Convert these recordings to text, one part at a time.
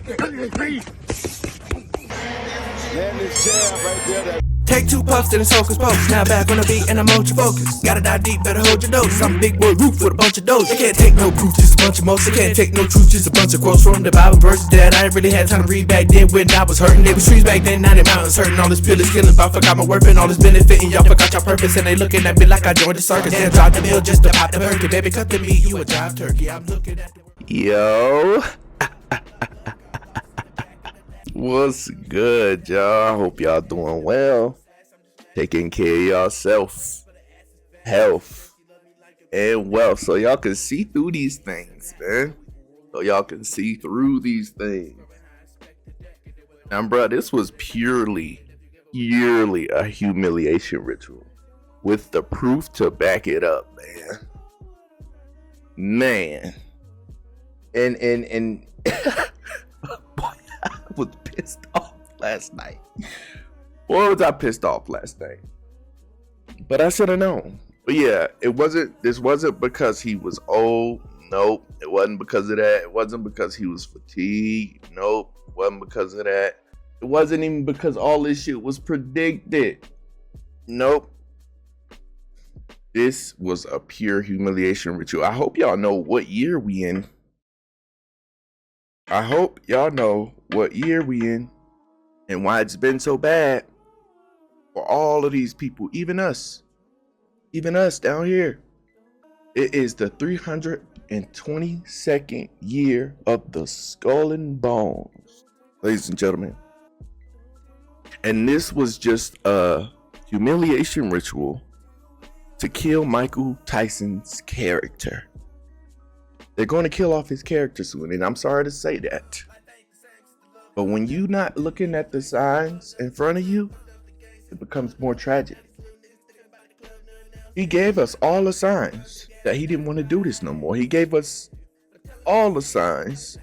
Man, this jab right there, that Take 2 puffs and it's hocus pocus. Now back on the beat and I'm ultra focused. Gotta dive deep, better hold your dose. I'm big boy roof with a bunch of dose. They can't take no proof, just a bunch of most. They can't take no truth, just a bunch of quotes from the Bible verses that I ain't really had time to read back then when I was hurting. They was trees back then, now they mountains hurting. All this pill is killing, but I forgot my worth and all this benefiting. Y'all forgot your purpose and they looking at me like I joined the circus. Then dropped the bill just to pop the turkey. Baby, cut the meat, you a jive turkey. I'm looking at the Yo, what's good, y'all? Hope y'all doing well, taking care of yourself, health, and wealth, so y'all can see through these things, man. So y'all can see through these things. Now, bro, this was purely a humiliation ritual with the proof to back it up, man. And boy, I was pissed off last night. Boy, was I pissed off last night. But I should have known. But yeah, this wasn't because he was old. Nope. It wasn't because of that. It wasn't because he was fatigued. Nope. It wasn't because of that. It wasn't even because all this shit was predicted. Nope. This was a pure humiliation ritual. I hope y'all know what year we in. I hope y'all know what year we in and why it's been so bad for all of these people, even us down here. It is the 322nd year of the Skull and Bones, ladies and gentlemen. And this was just a humiliation ritual to kill Michael Tyson's character. They're going to kill off his character soon, and I'm sorry to say that. But when you're not looking at the signs in front of you, it becomes more tragic. He gave us all the signs that he didn't want to do this no more. He gave us all the signs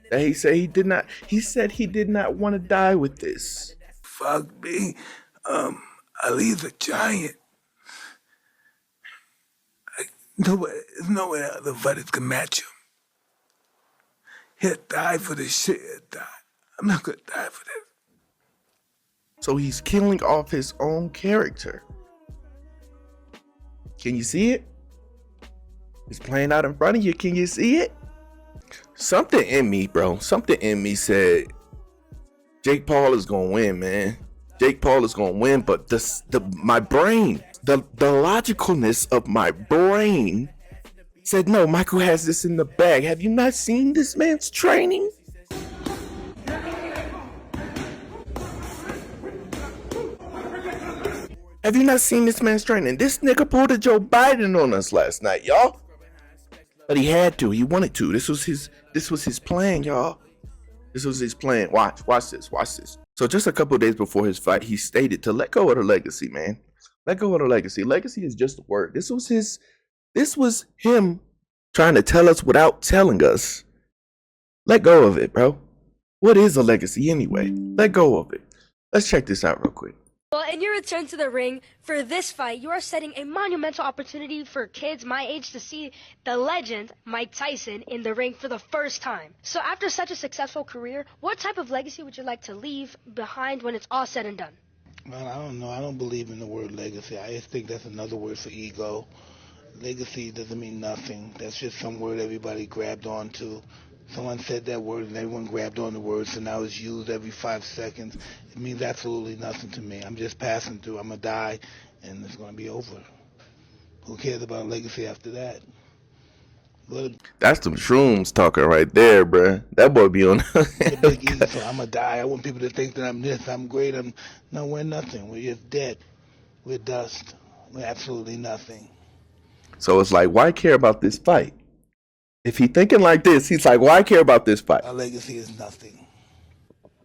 that he said he did not. He said he did not want to die with this. Fuck me. Ali's a giant. There's no way other fighters can match him. He'll die for this shit. He'll die. I'm not gonna die for this. So he's killing off his own character. Can you see it? It's playing out in front of you. Can you see it? Something in me, bro. Something in me said Jake Paul is gonna win, man. Jake Paul is gonna win, but my brain, the logicalness of my brain said, no, Michael has this in the bag. Have you not seen this man's training? Have you not seen this man's training? This nigga pulled a Joe Biden on us last night, y'all. But he had to. He wanted to. This was his plan, y'all. This was his plan. Watch this. So just a couple of days before his fight, he stated to let go of the legacy, man. Let go of the legacy. Legacy is just a word. This was him trying to tell us without telling us. Let go of it, bro. What is a legacy anyway? Let go of it. Let's check this out real quick. Well, in your return to the ring for this fight, you are setting a monumental opportunity for kids my age to see the legend Mike Tyson in the ring for the first time. So after such a successful career, what type of legacy would you like to leave behind when it's all said and done? Man, I don't know. I don't believe in the word legacy. I just think that's another word for ego. Legacy doesn't mean nothing. That's just some word everybody grabbed onto. Someone said that word and everyone grabbed on the word, so now it's used every 5 seconds. It means absolutely nothing to me. I'm just passing through. I'm going to die, and it's going to be over. Who cares about legacy after that? That's some shrooms talking right there, bruh. That boy be on. Big E, so I'm going to die. I want people to think that I'm this, I'm great. No, we're nothing. We're just dead. We're dust. We're absolutely nothing. So it's like, why care about this fight? If he thinking like this, he's like, why care about this fight? Our legacy is nothing.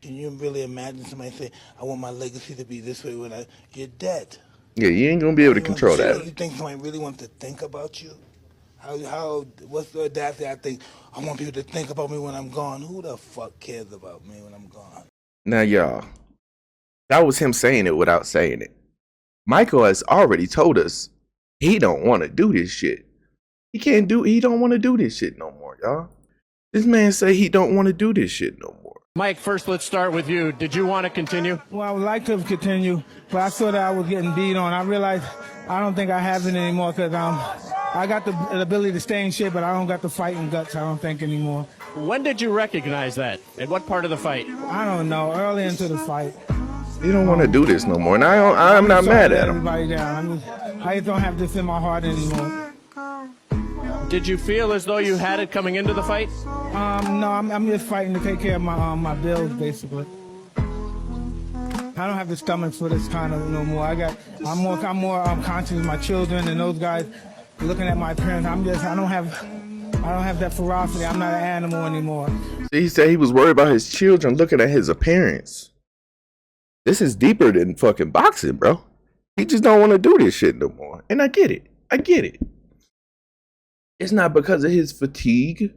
Can you really imagine somebody say, I want my legacy to be this way when you're dead? Yeah, you ain't going to be able to control that. You think somebody really wants to think about you? What's the audacity? I think, I want people to think about me when I'm gone. Who the fuck cares about me when I'm gone? Now, y'all, that was him saying it without saying it. Michael has already told us he don't want to do this shit. He don't want to do this shit no more, y'all. This man say he don't want to do this shit no more. Mike, first let's start with you. Did you want to continue? Well, I would like to continue, but I saw that I was getting beat on. I realized I don't think I have it anymore because I got the ability to stay in shape, but I don't got the fighting guts, I don't think, anymore. When did you recognize that? In what part of the fight? I don't know. Early into the fight. He don't want to do this no more, and I'm not mad at him. Everybody down. I just don't have this in my heart anymore. Did you feel as though you had it coming into the fight? No, I'm just fighting to take care of my bills, basically. I don't have the stomach for this kind of no more. I'm more conscious of my children and those guys looking at my parents. I don't have that ferocity. I'm not an animal anymore. He said he was worried about his children looking at his appearance. This is deeper than fucking boxing, bro. He just don't want to do this shit no more. And I get it. It's not because of his fatigue.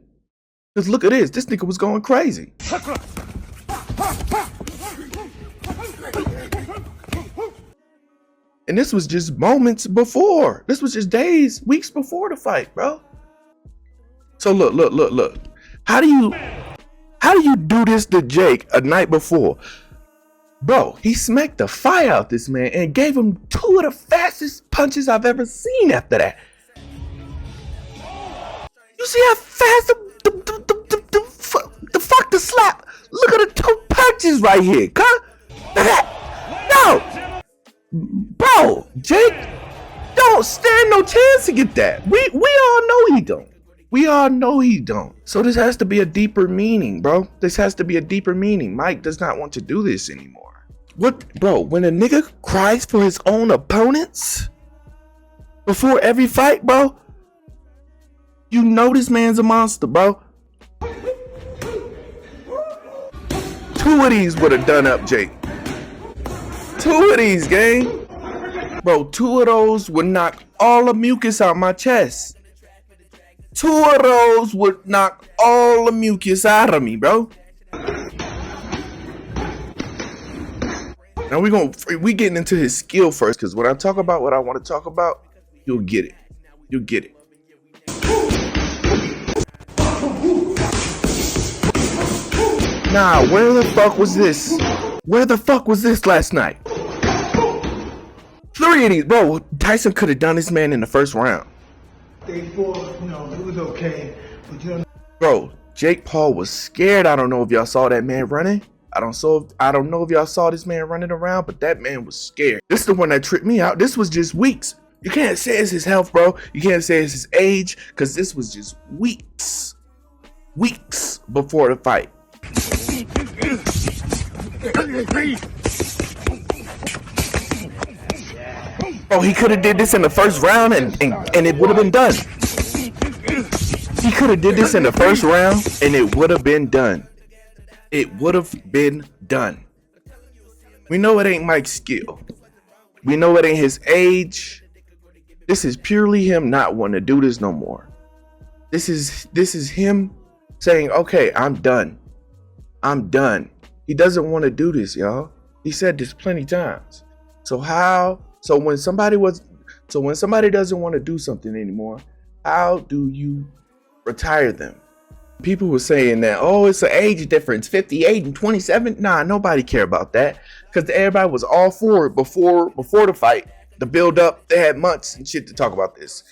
Because look at this. This nigga was going crazy. And this was just moments before. This was just days, weeks before the fight, bro. So look. How do you do this to Jake a night before? Bro, he smacked the fire out this man and gave him 2 of the fastest punches I've ever seen after that. You see how fast the fuck the slap? Look at the 2 punches right here, no! Bro, Jake don't stand no chance to get that. We all know he don't. We all know he don't. So this has to be a deeper meaning, bro. This has to be a deeper meaning. Mike does not want to do this anymore. What, bro, when a nigga cries for his own opponents before every fight, bro, you know this man's a monster, bro. 2 of these would have done up Jake. 2 of these, gang. Bro, 2 of those would knock all the mucus out my chest. 2 of those would knock all the mucus out of me, bro. Now we getting into his skill first, because when I talk about what I want to talk about, you'll get it. You'll get it. Nah, where the fuck was this? Where the fuck was this last night? 3 of these, bro. Tyson could have done this man in the first round. Day 4, it was okay. But bro, Jake Paul was scared. I don't know if y'all saw that man running. I don't know if y'all saw this man running around, but that man was scared. This is the one that tripped me out. This was just weeks. You can't say it's his health, bro. You can't say it's his age, because this was just weeks. Weeks before the fight. Bro, he could have did this in the first round and it would have been done. He could have did this in the first round and it would have been done. It would have been done. We know it ain't Mike's skill. We know it ain't his age. This is purely him not wanting to do this no more. This is him saying, okay, I'm done. I'm done. He doesn't want to do this, y'all. He said this plenty times. So when somebody doesn't want to do something anymore, how do you retire them? People were saying that, oh, it's an age difference, 58 and 27. Nah, nobody care about that, because everybody was all for it before the fight. The build up, they had months and shit to talk about this.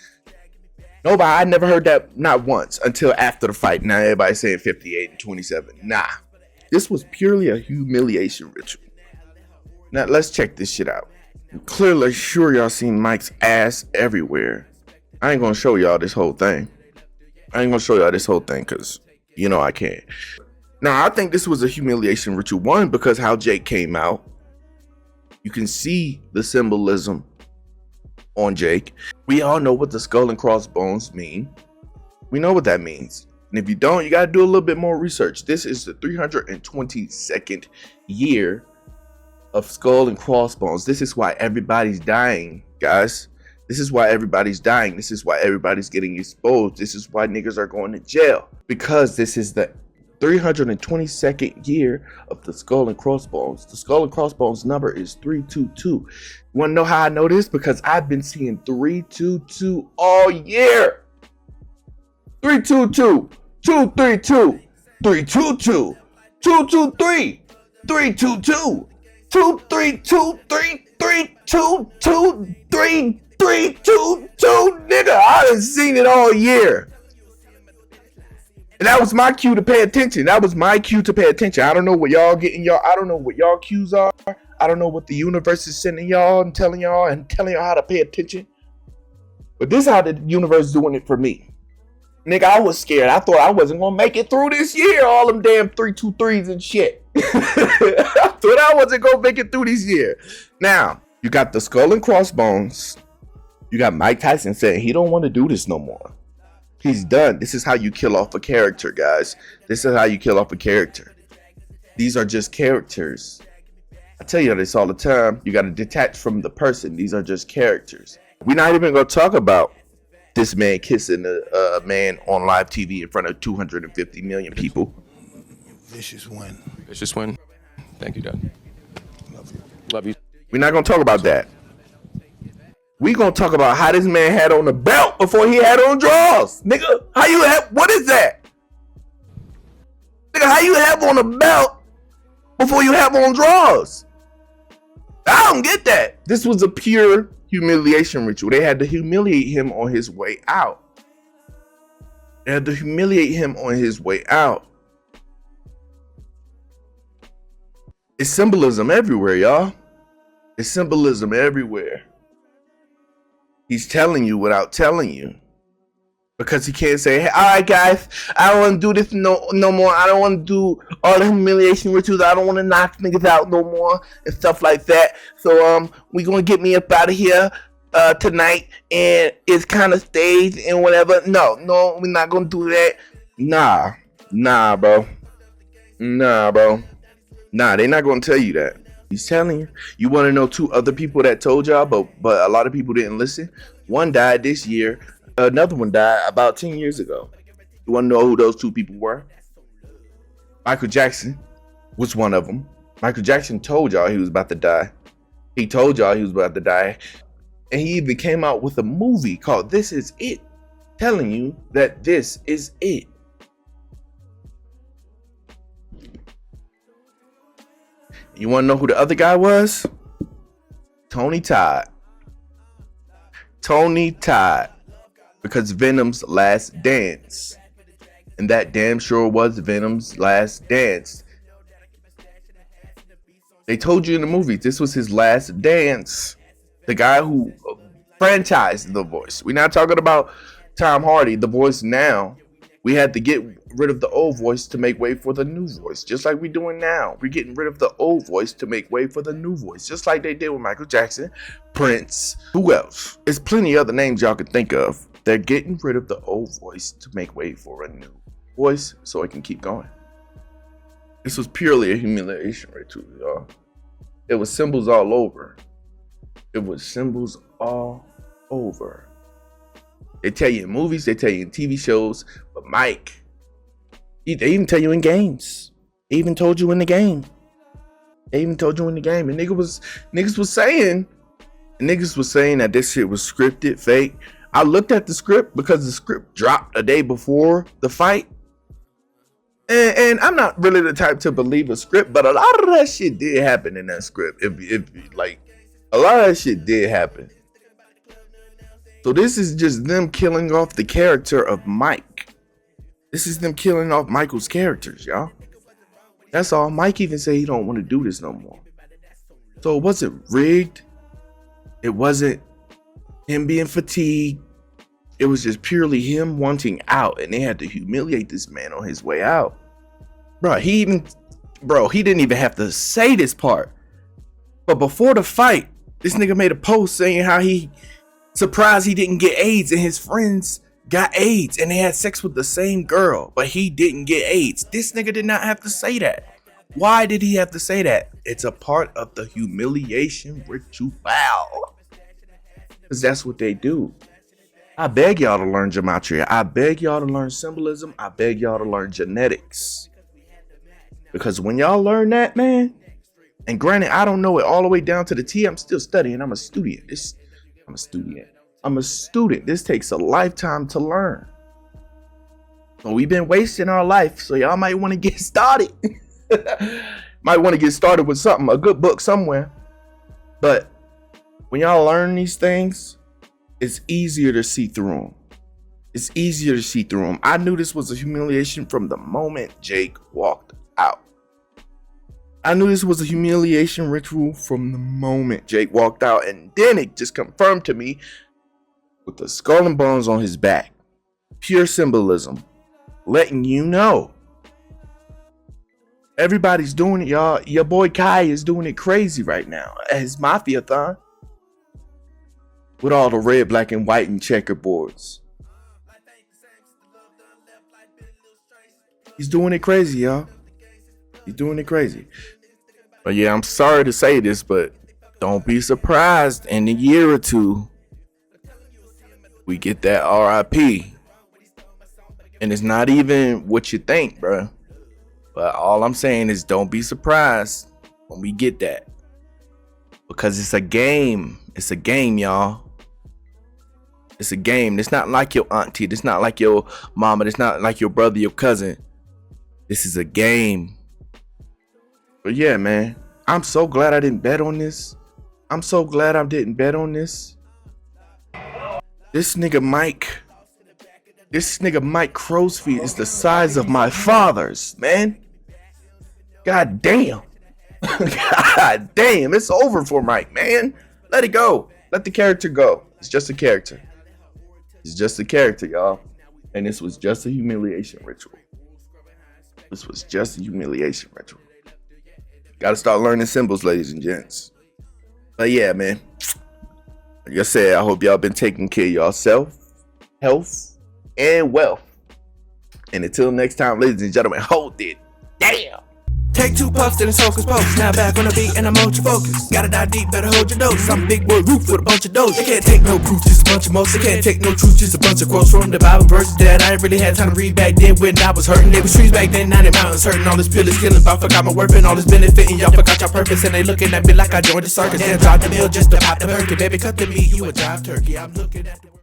I never heard that, not once, until after the fight. Now everybody's saying 58 and 27. Nah, this was purely a humiliation ritual. Now let's check this shit out. I'm clearly sure y'all seen Mike's ass everywhere. I ain't gonna show y'all this whole thing. Because you know I can't. Now I think this was a humiliation ritual. One, because how Jake came out. You can see the symbolism on Jake. We all know what the skull and crossbones mean. We know what that means. And if you don't, you gotta do a little bit more research. This is the 322nd year of skull and crossbones. This is why everybody's dying, guys. This is why everybody's dying. This is why everybody's getting exposed. This is why niggas are going to jail. Because this is the 322nd year of the skull and crossbones. The skull and crossbones number is 322. You want to know how I know this? Because I've been seeing 322 all year. 322, 232, 322, 223 322 232 332 3322. Nigga, I done seen it all year. And that was my cue to pay attention. I don't know what y'all getting y'all. I don't know what y'all cues are. I don't know what the universe is sending y'all and telling y'all how to pay attention. But this is how the universe is doing it for me. Nigga, I was scared. I thought I wasn't gonna make it through this year. All them damn 323s and shit. I thought I wasn't gonna make it through this year. Now, you got the skull and crossbones. You got Mike Tyson saying he don't want to do this no more. He's done. This is how you kill off a character, guys. This is how you kill off a character. These are just characters. I tell you this all the time. You got to detach from the person. These are just characters. We're not even going to talk about this man kissing a man on live TV in front of 250 million people. Vicious win. Vicious win. Thank you, Dad. Love you. Love you. We're not going to talk about that. We gonna talk about how this man had on the belt before he had on drawers. Nigga, how you have, what is that? Nigga, how you have on a belt before you have on drawers? I don't get that. This was a pure humiliation ritual. They had to humiliate him on his way out. It's symbolism everywhere, y'all. It's symbolism everywhere. He's telling you without telling you. Because he can't say, hey, all right, guys, I don't want to do this no more. I don't want to do all the humiliation rituals. I don't want to knock niggas out no more and stuff like that. So we going to get me up out of here tonight, and it's kind of staged and whatever. No, we're not going to do that. Nah, bro. Nah, they're not going to tell you that. He's telling you. You want to know two other people that told y'all, but a lot of people didn't listen? One died this year. Another one died about 10 years ago. You want to know who those two people were? Michael Jackson was one of them. Michael Jackson told y'all he was about to die. And he even came out with a movie called This Is It, telling you that this is it. You want to know who the other guy was? Tony Todd. Because Venom's last dance. And that damn sure was Venom's last dance. They told you in the movie this was his last dance. The guy who franchised The Voice. We're not talking about Tom Hardy, The Voice now. We had to get rid of the old voice to make way for the new voice. Just like we're doing now. We're getting rid of the old voice to make way for the new voice. Just like they did with Michael Jackson, Prince, who else? There's plenty of other names y'all can think of. They're getting rid of the old voice to make way for a new voice so it can keep going. This was purely a humiliation ritual, y'all. It was symbols all over. They tell you in movies, they tell you in TV shows, but Mike, they even tell you in games. They even told you in the game. And niggas was saying that this shit was scripted, fake. I looked at the script because the script dropped a day before the fight. And I'm not really the type to believe a script, but a lot of that shit did happen in that script. If like, a lot of that shit did happen. So this is just them killing off the character of Mike. This is them killing off Michael's characters, y'all. That's all. Mike even said he don't want to do this no more. So it wasn't rigged. It wasn't him being fatigued. It was just purely him wanting out, and they had to humiliate this man on his way out. He didn't even have to say this part. But before the fight, this nigga made a post saying how he surprised he didn't get AIDS and his friends got AIDS and they had sex with the same girl, but he didn't get AIDS. This nigga did not have to say that. Why did he have to say that? It's a part of the humiliation ritual. Because that's what they do. I beg y'all to learn gematria. I beg y'all to learn symbolism. I beg y'all to learn genetics. Because when y'all learn that, man, and granted, I don't know it all the way down to the T. I'm still studying. I'm a student. This takes a lifetime to learn. So we've been wasting our life. So y'all might want to get started. Might want to get started with something, a good book somewhere. But when y'all learn these things, it's easier to see through them. It's easier to see through them. I knew this was a humiliation from the moment Jake walked out. I knew this was a humiliation ritual from the moment Jake walked out. And then it just confirmed to me with the skull and bones on his back. Pure symbolism. Letting you know. Everybody's doing it, y'all. Your boy Kai is doing it crazy right now at his Mafia-thon. With all the red, black, and white and checkerboards. He's doing it crazy, y'all. He's doing it crazy. But yeah, I'm sorry to say this, but don't be surprised in a year or two we get that RIP. And it's not even what you think, bro. But all I'm saying is don't be surprised when we get that. Because it's a game. It's a game, y'all. It's a game. It's not like your auntie. It's not like your mama. It's not like your brother, your cousin. This is a game. But yeah, man. I'm so glad I didn't bet on this. I'm so glad I didn't bet on this. This nigga Mike Crow's feet is the size of my father's, man. God damn. God damn. It's over for Mike, man. Let it go. Let the character go. It's just a character. It's just a character, y'all. And this was just a humiliation ritual. This was just a humiliation ritual. Gotta start learning symbols, ladies and gents. But yeah, man. Like I said, I hope y'all been taking care of yourself, health, and wealth. And until next time, ladies and gentlemen, hold it. Damn. Take 2 puffs, then it's hocus pocus. Now back on the beat and I'm ultra focused. Gotta dive deep, better hold your dose. I'm big boy roof with a bunch of doors. They can't take no proof, just a bunch of most. They can't take no truth, just a bunch of quotes from the Bible verses that I ain't really had time to read back then when I was hurting. They was trees back then, now they mountains hurting. All this pill is killing, but I forgot my worth and all this benefiting. Y'all forgot your purpose and they looking at me like I joined the circus. Then drop the mill just to pop the turkey. Baby, cut the meat, you a jive turkey. I'm looking at the